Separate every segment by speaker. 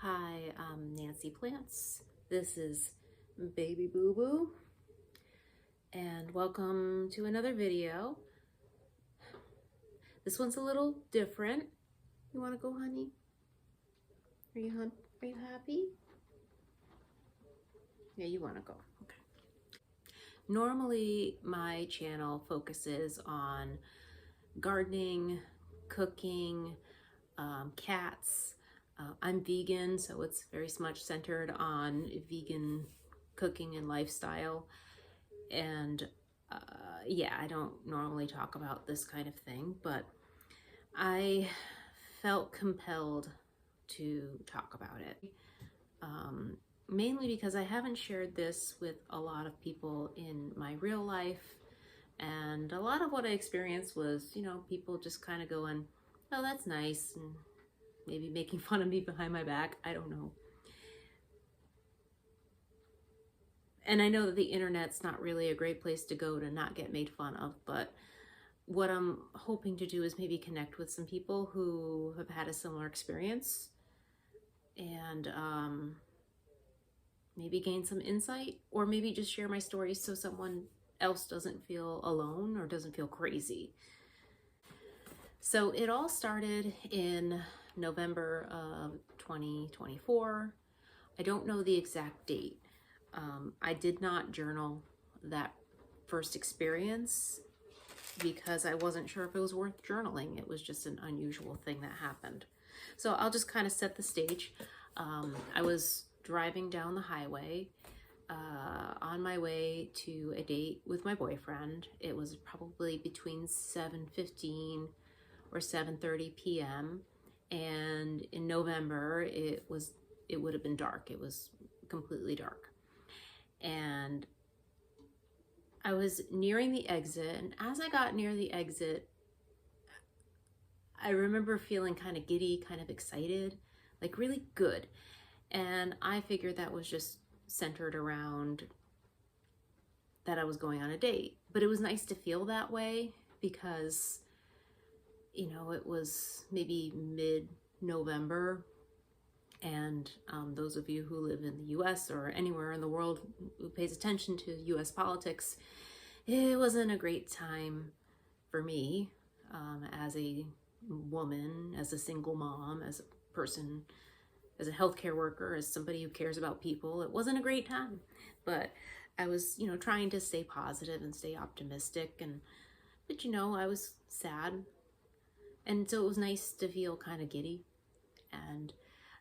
Speaker 1: Hi, I'm Nancy Plants. This is Baby Boo Boo, and welcome to another video. This one's a little different. You want to go, honey? Are you happy? Yeah, you want to go. Okay. Normally, my channel focuses on gardening, cooking, cats. I'm vegan, so it's very much centered on vegan cooking and lifestyle. And yeah, I don't normally talk about this kind of thing, but I felt compelled to talk about it. Mainly because I haven't shared this with a lot of people in my real life. And a lot of what I experienced was, people just kind of going, oh, that's nice, and maybe making fun of me behind my back. I don't know. And I know that the internet's not really a great place to go to not get made fun of, but what I'm hoping to do is maybe connect with some people who have had a similar experience and maybe gain some insight, or maybe just share my stories so someone else doesn't feel alone or doesn't feel crazy. So it all started in November of 2024. I don't know the exact date. I did not journal that first experience because I wasn't sure if it was worth journaling. It was just an unusual thing that happened. So I'll just kind of set the stage. I was driving down the highway on my way to a date with my boyfriend. It was probably between 7:15 or 7:30 p.m. And in November, it would have been dark. It was completely dark. And I was nearing the exit, and as I got near the exit, I remember feeling kind of giddy, kind of excited, like really good. And I figured that was just centered around that I was going on a date. But it was nice to feel that way because, it was maybe mid-November. And those of you who live in the US or anywhere in the world who pays attention to US politics, it wasn't a great time for me as a woman, as a single mom, as a person, as a healthcare worker, as somebody who cares about people. It wasn't a great time, but I was, trying to stay positive and stay optimistic. But I was sad. And so it was nice to feel kind of giddy. And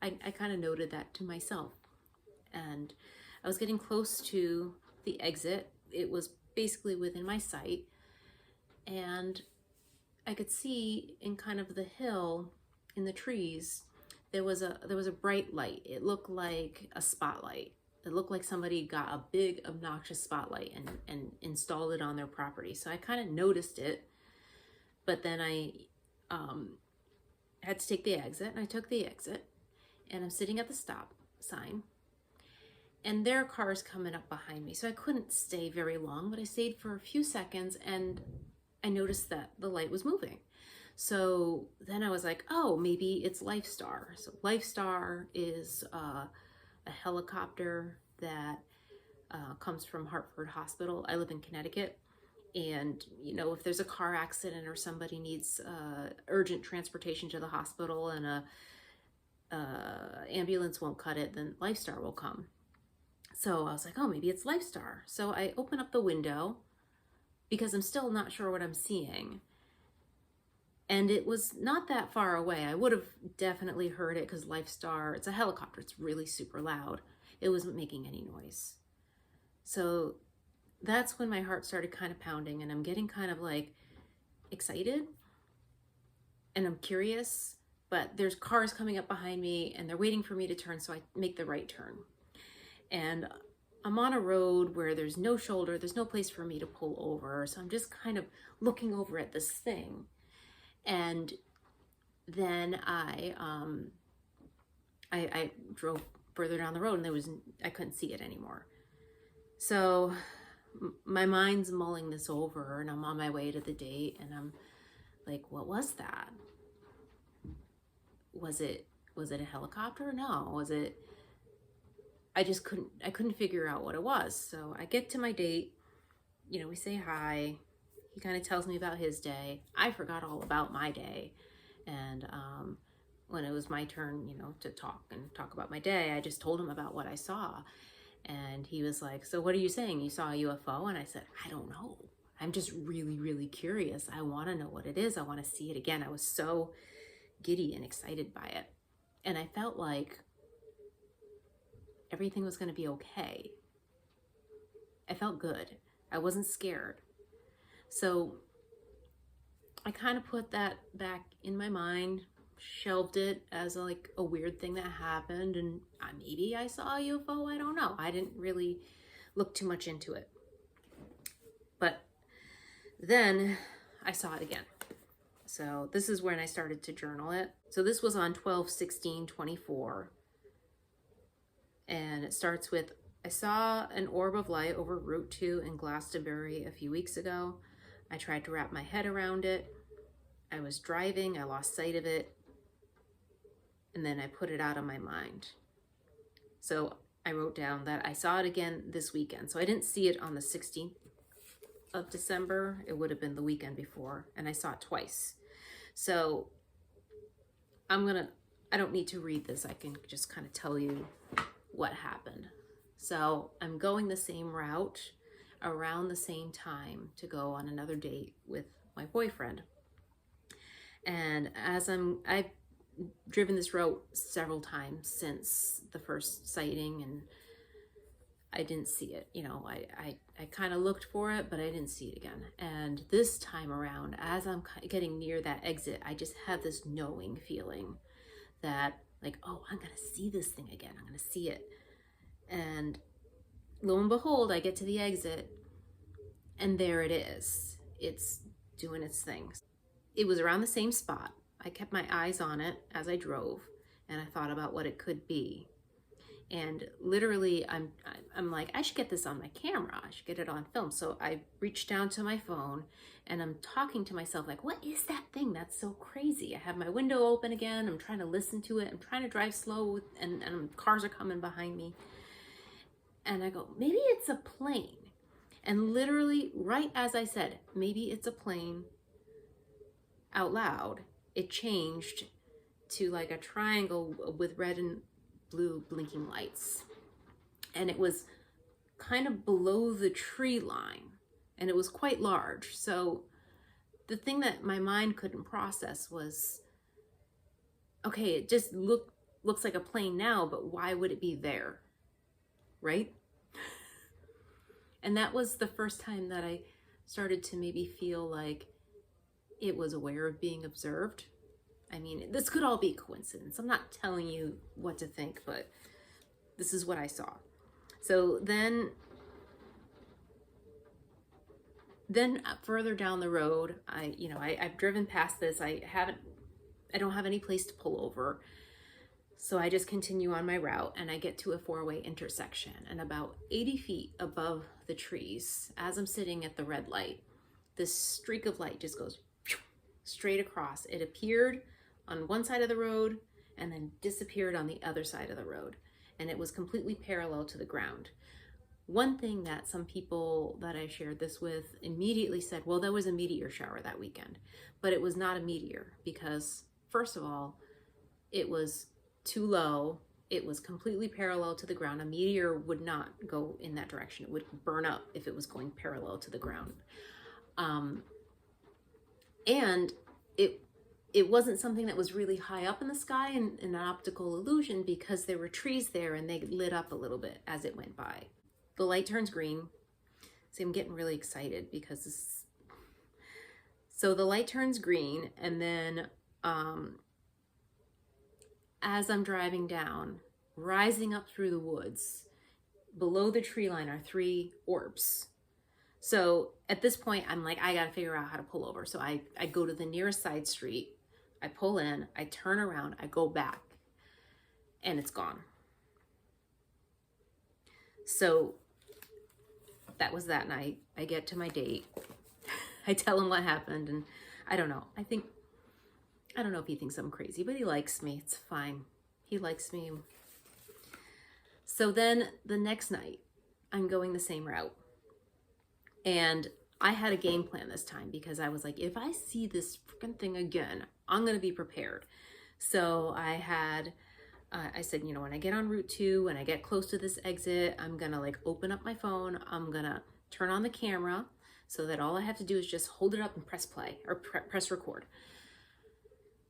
Speaker 1: I kind of noted that to myself. And I was getting close to the exit. It was basically within my sight. And I could see in kind of the hill, in the trees, there was a bright light. It looked like a spotlight. It looked like somebody got a big obnoxious spotlight and installed it on their property. So I kind of noticed it, but then I had to take the exit, and I took the exit. And I'm sitting at the stop sign, and there are cars coming up behind me. So I couldn't stay very long, but I stayed for a few seconds, and I noticed that the light was moving. So then I was like, oh, maybe it's Lifestar. So Lifestar is a helicopter that comes from Hartford Hospital. I live in Connecticut. And, if there's a car accident or somebody needs urgent transportation to the hospital and a ambulance won't cut it, then Lifestar will come. So I was like, oh, maybe it's Lifestar. So I open up the window because I'm still not sure what I'm seeing. And it was not that far away. I would have definitely heard it because Lifestar, it's a helicopter. It's really super loud. It wasn't making any noise. So that's when my heart started kind of pounding, and I'm getting kind of like excited, and I'm curious. But there's cars coming up behind me, and they're waiting for me to turn, so I make the right turn. And I'm on a road where there's no shoulder, there's no place for me to pull over, so I'm just kind of looking over at this thing. And then I drove further down the road, and I couldn't see it anymore. So my mind's mulling this over, and I'm on my way to the date, and I'm like, what was that? Was it Was it a helicopter? No. Was it, I couldn't figure out what it was. So I get to my date, you know, we say hi. He kind of tells me about his day. I forgot all about my day. And when it was my turn, you know, to talk about my day, I just told him about what I saw. And he was like, so what are you saying? You saw a UFO? And I said, I don't know. I'm just really, really curious. I want to know what it is. I want to see it again. I was so giddy and excited by it. And I felt like everything was going to be okay. I felt good. I wasn't scared. So I kind of put that back in my mind, shelved it as like a weird thing that happened, and maybe I saw a UFO. I don't know. I didn't really look too much into it. But then I saw it again. So this is when I started to journal it. So this was on 12/16/24. And it starts with, I saw an orb of light over Route 2 in Glastonbury a few weeks ago. I tried to wrap my head around it. I was driving, I lost sight of it, and then I put it out of my mind. So I wrote down that I saw it again this weekend. So I didn't see it on the 16th of December. It would have been the weekend before, and I saw it twice. So I don't need to read this. I can just kind of tell you what happened. So I'm going the same route around the same time to go on another date with my boyfriend. And I've driven this route several times since the first sighting, and I didn't see it. You know, I kind of looked for it, but I didn't see it again. And this time around, as I'm getting near that exit, I just have this knowing feeling that like, oh, I'm going to see this thing again. I'm going to see it. And lo and behold, I get to the exit, and there it is. It's doing its thing. It was around the same spot. I kept my eyes on it as I drove, and I thought about what it could be. And literally, I'm like, I should get this on my camera. I should get it on film. So I reached down to my phone, and I'm talking to myself like, what is that thing? That's so crazy. I have my window open again. I'm trying to listen to it. I'm trying to drive slow, and cars are coming behind me. And I go, maybe it's a plane. And literally, right as I said, maybe it's a plane, out loud, it changed to like a triangle with red and blue blinking lights. And it was kind of below the tree line, and it was quite large. So the thing that my mind couldn't process was, okay, it just looks like a plane now, but why would it be there? Right? And that was the first time that I started to maybe feel like it was aware of being observed. I mean, this could all be coincidence. I'm not telling you what to think, but this is what I saw. So then further down the road, I've driven past this. I don't have any place to pull over. So I just continue on my route, and I get to a four-way intersection, and about 80 feet above the trees, as I'm sitting at the red light, this streak of light just goes straight across. It appeared on one side of the road and then disappeared on the other side of the road. And it was completely parallel to the ground. One thing that some people that I shared this with immediately said, well, there was a meteor shower that weekend. But it was not a meteor because, first of all, it was too low. It was completely parallel to the ground. A meteor would not go in that direction. It would burn up if it was going parallel to the ground. And it wasn't something that was really high up in the sky and an optical illusion because there were trees there and they lit up a little bit as it went by. The light turns green. See, I'm getting really excited because so the light turns green, and then as I'm driving down, rising up through the woods, below the tree line are 3 orbs. So at this point, I'm like, I got to figure out how to pull over. So I go to the nearest side street, I pull in, I turn around, I go back, and it's gone. So that was that night. I get to my date. I tell him what happened, and I don't know. I don't know if he thinks I'm crazy, but he likes me. It's fine. He likes me. So then the next night, I'm going the same route. And I had a game plan this time because I was like, if I see this freaking thing again, I'm going to be prepared. So I said, you know, when I get on Route 2, when I get close to this exit, I'm going to like open up my phone. I'm going to turn on the camera so that all I have to do is just hold it up and press play or press record.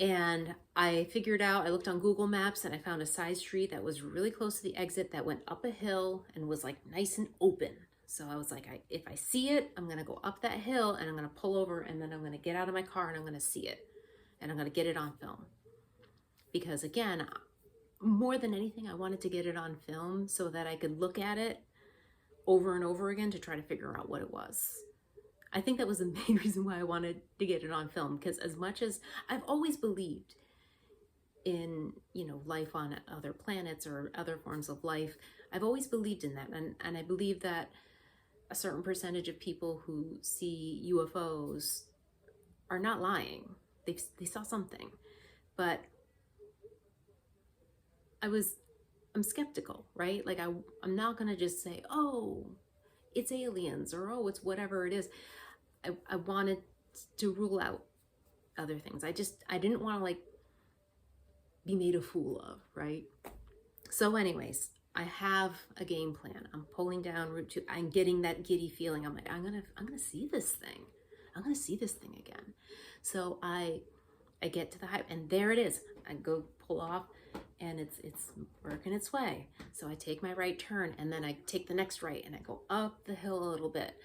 Speaker 1: And I figured out, I looked on Google Maps and I found a side street that was really close to the exit that went up a hill and was like nice and open. So I was like, if I see it, I'm going to go up that hill and I'm going to pull over and then I'm going to get out of my car and I'm going to see it. And I'm going to get it on film. Because again, more than anything, I wanted to get it on film so that I could look at it over and over again to try to figure out what it was. I think that was the main reason why I wanted to get it on film, because as much as I've always believed in, you know, life on other planets or other forms of life, I've always believed in that. And I believe that a certain percentage of people who see UFOs are not lying. They saw something. But I'm skeptical, right? Like I'm not going to just say, oh, it's aliens or, oh, it's whatever it is. I wanted to rule out other things. I didn't want to like be made a fool of, right? So anyways, I have a game plan. I'm pulling down Route 2. I'm getting that giddy feeling. I'm like, I'm gonna see this thing. I'm gonna see this thing again. So I get to the highway and there it is. I go pull off and it's working its way. So I take my right turn and then I take the next right and I go up the hill a little bit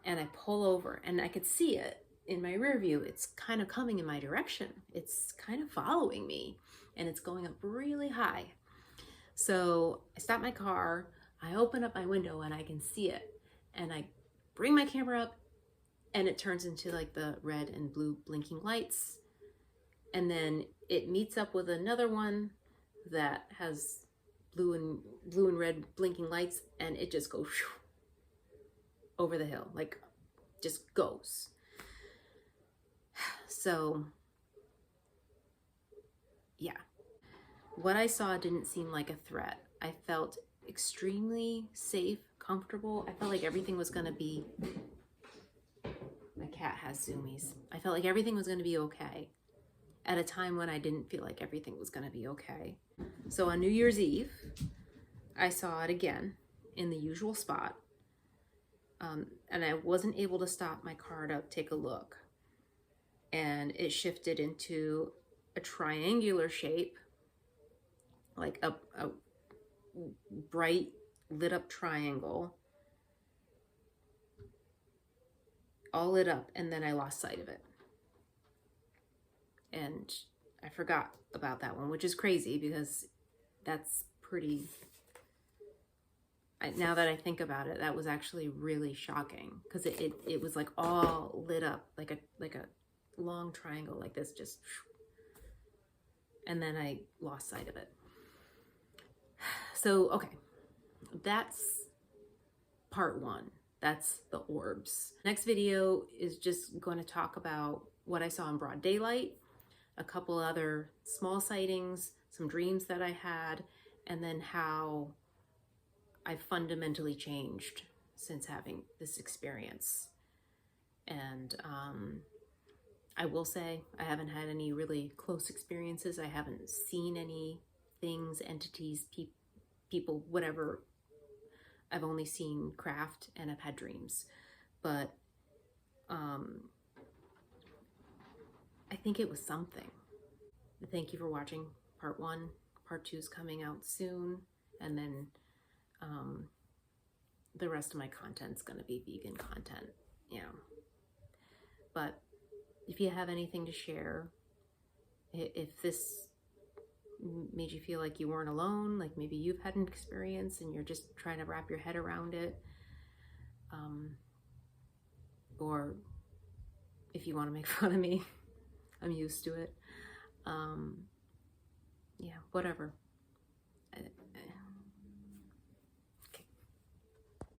Speaker 1: and I pull over and I could see it in my rear view. It's kind of coming in my direction. It's kind of following me and it's going up really high. So I stop my car, I open up my window and I can see it and I bring my camera up and it turns into like the red and blue blinking lights. And then it meets up with another one that has blue and red blinking lights and it just goes over the hill, like just goes. So yeah, what I saw didn't seem like a threat. I felt extremely safe, comfortable. I felt like everything was going to be, my cat has zoomies. I felt like everything was going to be okay at a time when I didn't feel like everything was going to be okay. So on New Year's Eve, I saw it again in the usual spot. And I wasn't able to stop my car to take a look. And it shifted into a triangular shape, like a bright lit up triangle, all lit up, and then I lost sight of it. And I forgot about that one, which is crazy because that's pretty, now that I think about it, that was actually really shocking because it was like all lit up like a long triangle like this, just, and then I lost sight of it. So, okay, that's part one. That's the orbs. Next video is just going to talk about what I saw in broad daylight, a couple other small sightings, some dreams that I had, and then how I fundamentally changed since having this experience. And I will say I haven't had any really close experiences. I haven't seen any things, entities, people, whatever. I've only seen craft and I've had dreams. But I think it was something. Thank you for watching part one. Part two is coming out soon. And then the rest of my content's going to be vegan content, you know. But if you have anything to share, if this made you feel like you weren't alone, like maybe you've had an experience and you're just trying to wrap your head around it, or if you want to make fun of me, I'm used to it. Yeah, whatever.